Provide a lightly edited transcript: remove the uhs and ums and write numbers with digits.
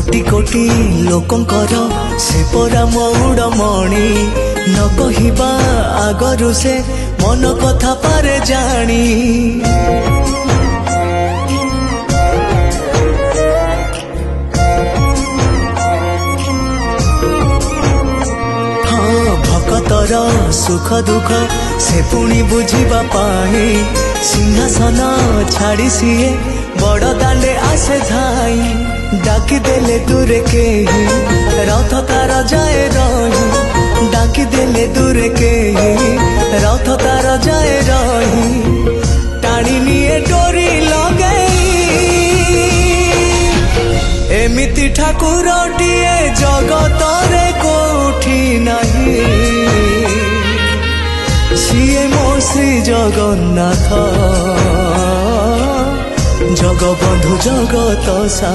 कोटि कोटि लोकंकर से परा मौड़मणि न कहिबा आगरु से मन कथा पारे जानी। हाँ भक्तर सुख दुख से पुणी बुझिबा पाई सिंहासन छाड़ी सीए बड़ दांडे आसे धाई। डाकी देले दूरे के रथ तार जाए रही डाकी देले दूरे के रथ तार जाए रही टाणी निये डोरी लगई। एमिति ठाकुरटिए जगतरे कोठी नाही सिए मो श्री जगन्नाथ जगबंधु जगत सा।